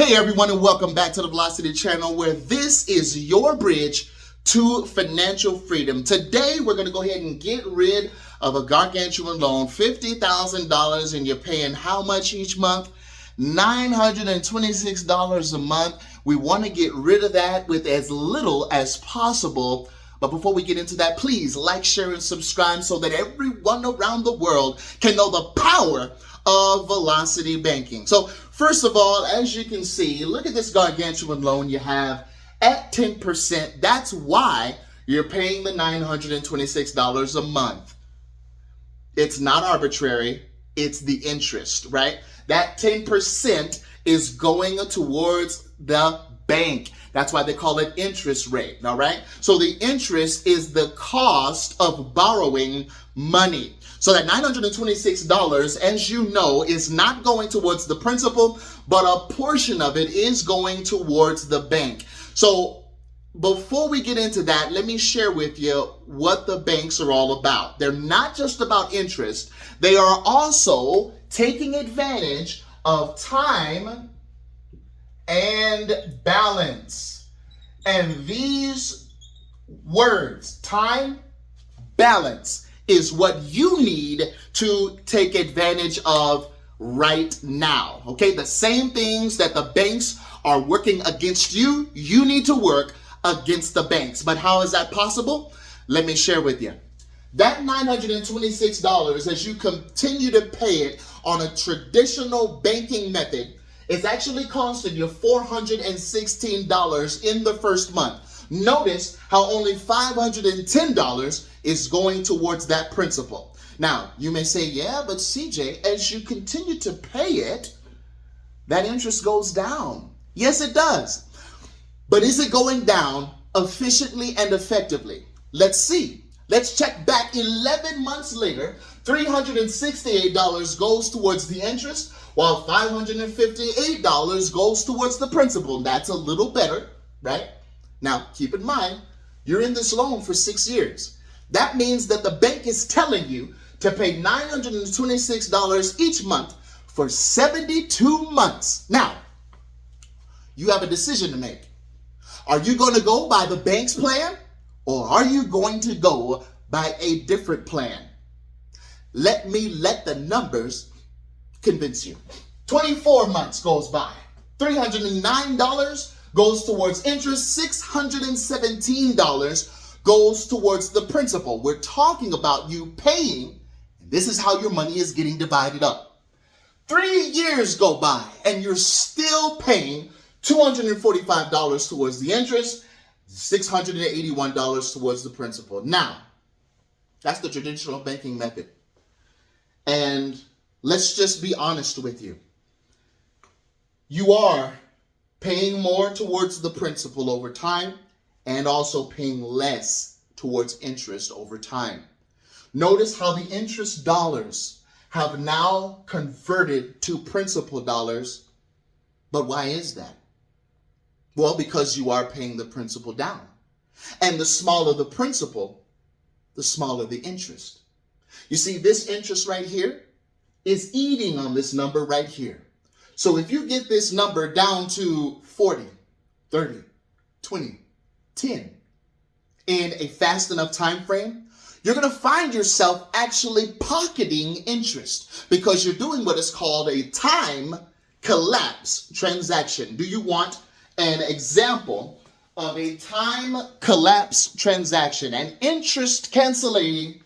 Hey everyone, and welcome back to the Velocity channel, where this is your bridge to financial freedom. Today we're going to go ahead and get rid of a gargantuan loan, $50,000, and you're paying how much each month? $926 a month. We want to get rid of that with as little as possible. But before we get into that, please like, share, and subscribe so that everyone around the world can know the power of Velocity Banking. So first of all, as you can see, look at this gargantuan loan you have at 10%. That's why you're paying the $926 a month. It's not arbitrary. It's the interest, right? That 10% is going towards the bank. That's why they call it interest rate, all right? So the interest is the cost of borrowing money. So that $926, as you know, is not going towards the principal, but a portion of it is going towards the bank. So before we get into that, let me share with you what the banks are all about. They're not just about interest. They are also taking advantage of time and balance. And these words, time, balance, is what you need to take advantage of right now. Okay, the same things that the banks are working against you, you need to work against the banks. But how is that possible? Let me share with you. That $926, as you continue to pay it on a traditional banking method, is actually costing you $416 in the first month. Notice how only $510 is going towards that principal. Now, you may say, yeah, but CJ, as you continue to pay it, that interest goes down. Yes, it does. But is it going down efficiently and effectively? Let's see. Let's check back 11 months later. $368 goes towards the interest, while $558 goes towards the principal. That's a little better, right? Now, keep in mind, you're in this loan for 6 years. That means that the bank is telling you to pay $926 each month for 72 months. Now, you have a decision to make. Are you going to go by the bank's plan, or are you going to go by a different plan? Let the numbers convince you. 24 months goes by. $309 goes towards interest. $617 goes towards the principal. We're talking about you paying, and this is how your money is getting divided up. 3 years go by, and you're still paying $245 towards the interest, $681 towards the principal. Now, that's the traditional banking method. And let's just be honest with you. You are paying more towards the principal over time and also paying less towards interest over time. Notice how the interest dollars have now converted to principal dollars. But why is that? Well, because you are paying the principal down. And the smaller the principal, the smaller the interest. You see, this interest right here is eating on this number right here. So if you get this number down to 40, 30, 20, 10 in a fast enough time frame, you're going to find yourself actually pocketing interest because you're doing what is called a time collapse transaction. Do you want an example of a time collapse transaction, an interest canceling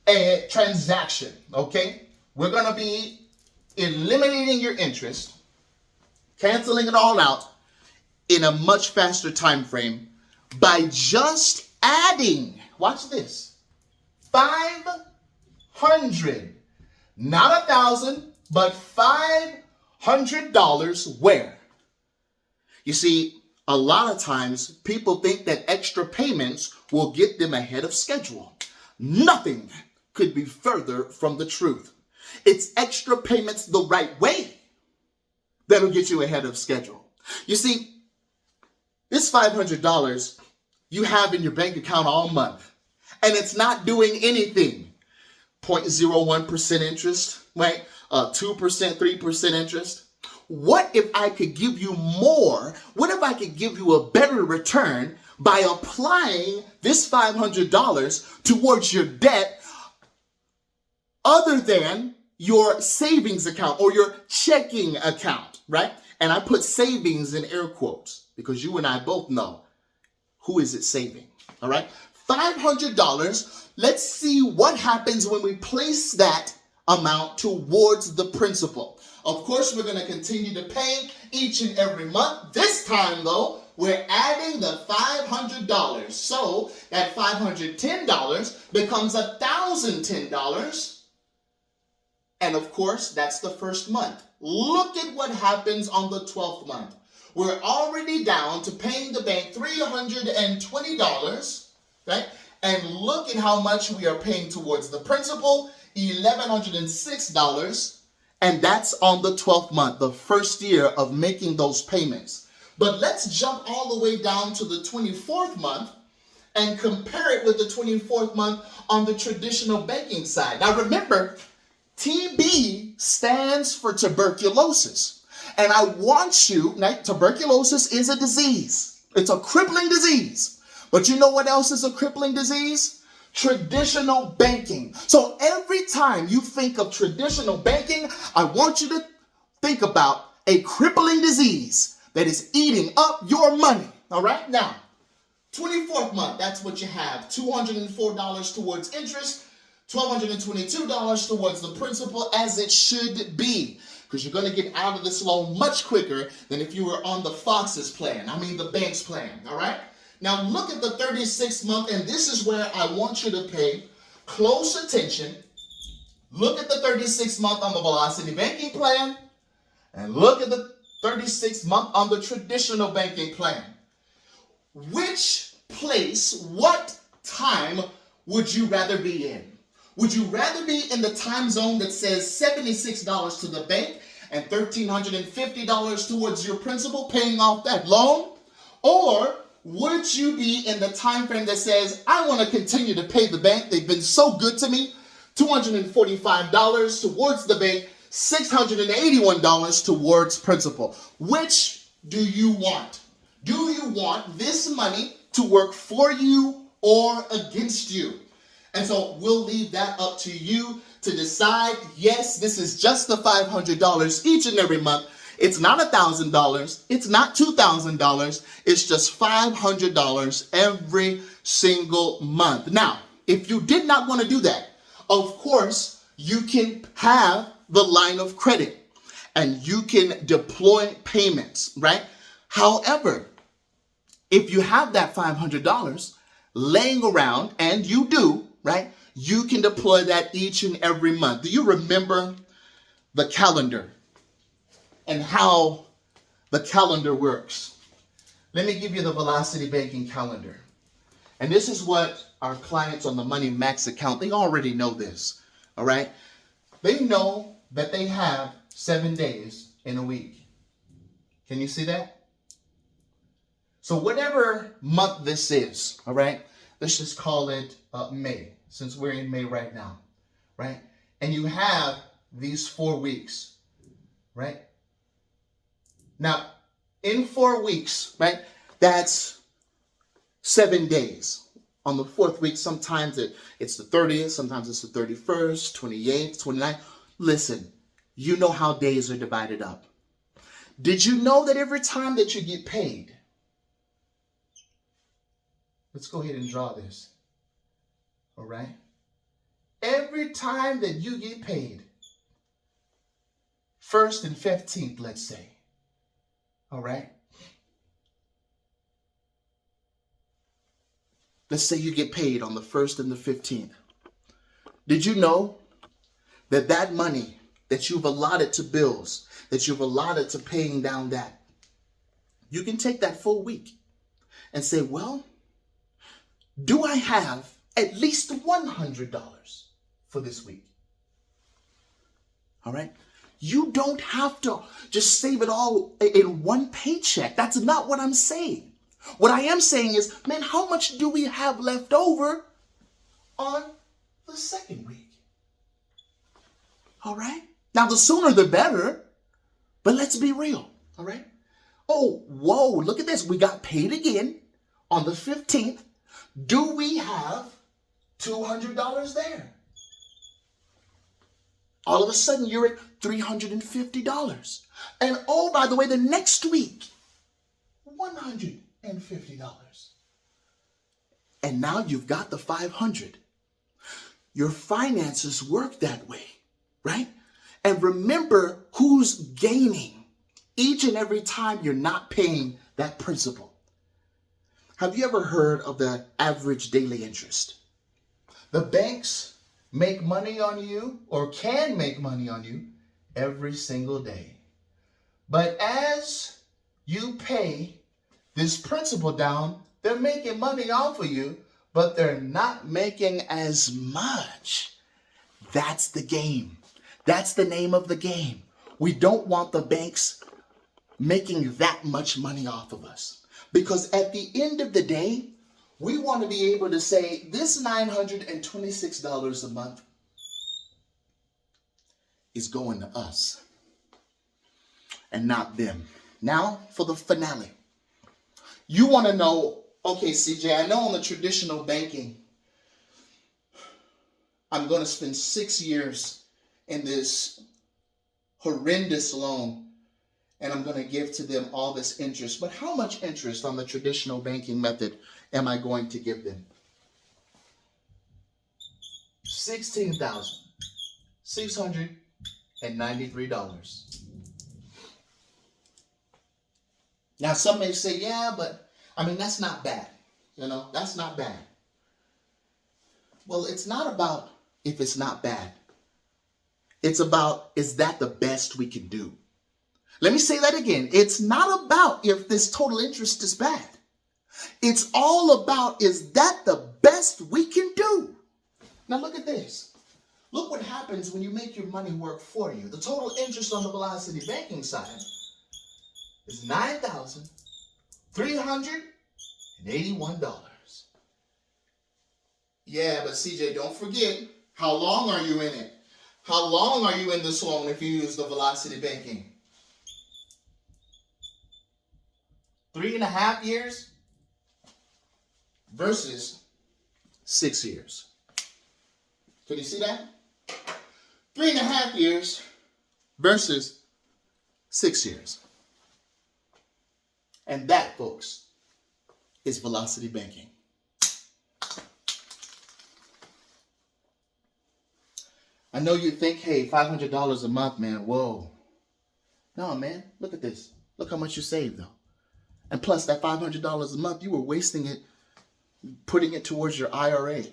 a transaction? Okay, we're going to be eliminating your interest, canceling it all out in a much faster time frame by just adding, watch this, 500, not 1,000, but $500 where? You see, a lot of times people think that extra payments will get them ahead of schedule. Nothing could be further from the truth. It's extra payments the right way that'll get you ahead of schedule. You see, this $500 you have in your bank account all month, and it's not doing anything. 0.01% interest, right? 2%, 3% interest. what if I could give you more? What if I could give you a better return by applying this $500 towards your debt other than your savings account or your checking account, right? And I put savings in air quotes because you and I both know who is it saving, all right? $500, let's see what happens when we place that amount towards the principal. Of course, we're going to continue to pay each and every month. This time, though, we're adding the $500. So that $510 becomes $1,010. And of course, that's the first month. Look at what happens on the 12th month. We're already down to paying the bank $320, right? And look at how much we are paying towards the principal, $1,106. And that's on the 12th month, the first year of making those payments. But let's jump all the way down to the 24th month and compare it with the 24th month on the traditional banking side. Now remember, TB stands for tuberculosis. And I want you, tuberculosis is a disease. It's a crippling disease. But you know what else is a crippling disease? Traditional banking. So every time you think of traditional banking, I want you to think about a crippling disease that is eating up your money. All right? Now, 24th month, that's what you have. $204 towards interest, $1,222 towards the principal, as it should be. Because you're going to get out of this loan much quicker than if you were on the Fox's plan. The bank's plan. All right? Now look at the 36th month, and this is where I want you to pay close attention. Look at the 36th month on the Velocity Banking Plan, and look at the 36th month on the traditional banking plan. Which place, what time would you rather be in? Would you rather be in the time zone that says $76 to the bank and $1,350 towards your principal paying off that loan? Or would you be in the time frame that says, I want to continue to pay the bank, they've been so good to me, $245 towards the bank, $681 towards principal? Which do you want? Do you want this money to work for you or against you? And so we'll leave that up to you to decide. Yes, this is just the $500 each and every month. It's not $1,000. It's not $2,000. It's just $500 every single month. Now, if you did not want to do that, of course, you can have the line of credit and you can deploy payments, right? However, if you have that $500 laying around, and you do, right? You can deploy that each and every month. Do you remember the calendar and how the calendar works? Let me give you the Velocity Banking calendar. And this is what our clients on the Money Max account, they already know this, all right? They know that they have 7 days in a week. Can you see that? So whatever month this is, all right, let's just call it May, since we're in May right now, right? And you have these 4 weeks, right? Now, in 4 weeks, right, that's 7 days. On the 4th week, sometimes it's the 30th, sometimes it's the 31st, 28th, 29th. Listen, you know how days are divided up. Did you know that every time that you get paid, let's go ahead and draw this, all right? Every time that you get paid, 1st and 15th, let's say, all right? Let's say you get paid on the 1st and the 15th. Did you know that that money that you've allotted to bills, that you've allotted to paying down that, you can take that full week and say, well, do I have at least $100 for this week? All right? You don't have to just save it all in one paycheck. That's not what I'm saying. What I am saying is, man, how much do we have left over on the 2nd week? All right? Now, the sooner the better, But let's be real, all right? Oh, whoa, look at this. We got paid again on the 15th. Do we have $200 there? All of a sudden, you're at $350. And oh, by the way, the next week, $150. And now you've got the $500. Your finances work that way, right? And remember who's gaining each and every time you're not paying that principal. Have you ever heard of the average daily interest? The banks make money on you, or can make money on you, every single day. But as you pay this principal down, they're making money off of you, but they're not making as much. That's the game. That's the name of the game. We don't want the banks making that much money off of us, because at the end of the day, we want to be able to say this $926 a month is going to us and not them. Now for the finale. You want to know, okay, CJ, I know on the traditional banking, I'm going to spend 6 years in this horrendous loan, and I'm going to give to them all this interest. But how much interest on the traditional banking method am I going to give them? $16,693. Now, some may say, yeah, but I mean, that's not bad. That's not bad. Well, it's not about if it's not bad. It's about, is that the best we can do? Let me say that again. It's not about if this total interest is bad. It's all about, is that the best we can do? Now look at this. Look what happens when you make your money work for you. The total interest on the Velocity banking side is $9,381. Yeah, but CJ, don't forget, how long are you in it? How long are you in this loan if you use the Velocity banking? 3.5 years versus 6 years. Can you see that? 3.5 years versus 6 years. And that, folks, is Velocity banking. I know you think, hey, $500 a month, man, whoa. No, man, look at this. Look how much you saved, though. And plus, that $500 a month, you were wasting it, putting it towards your IRA.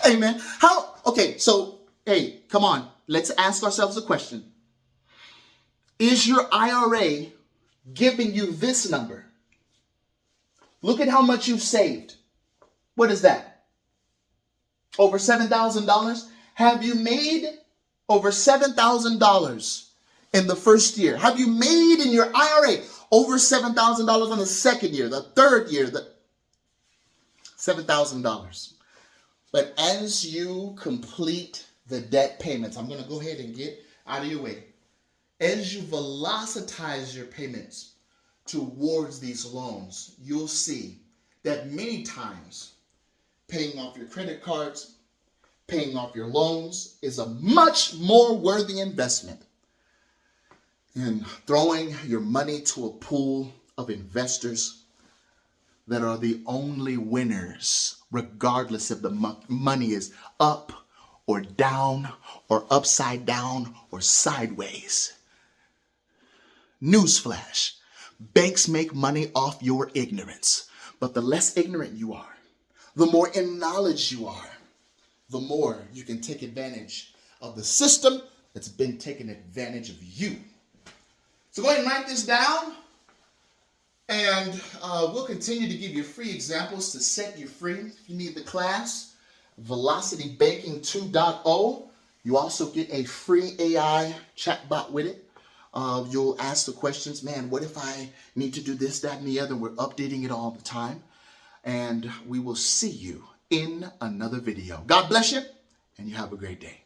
Hey, man, okay, so, hey, come on. Let's ask ourselves a question. Is your IRA giving you this number? Look at how much you've saved. What is that? Over $7,000? Have you made over $7,000 in the first year? Have you made in your IRA over $7,000 on the second year, the third year, $7,000? But as you complete the debt payments, I'm going to go ahead and get out of your way. As you velocitize your payments towards these loans, you'll see that many times paying off your credit cards, paying off your loans is a much more worthy investment than throwing your money to a pool of investors that are the only winners, regardless if the money is up or down or upside down or sideways. Newsflash, banks make money off your ignorance, but the less ignorant you are, the more in knowledge you are, the more you can take advantage of the system that's been taking advantage of you. So go ahead and write this down, and we'll continue to give you free examples to set you free. If you need the class, Velocity Banking 2.0, you also get a free AI chatbot with it. You'll ask the questions, man, what if I need to do this, that, and the other? We're updating it all the time. And we will see you in another video. God bless you, and you have a great day.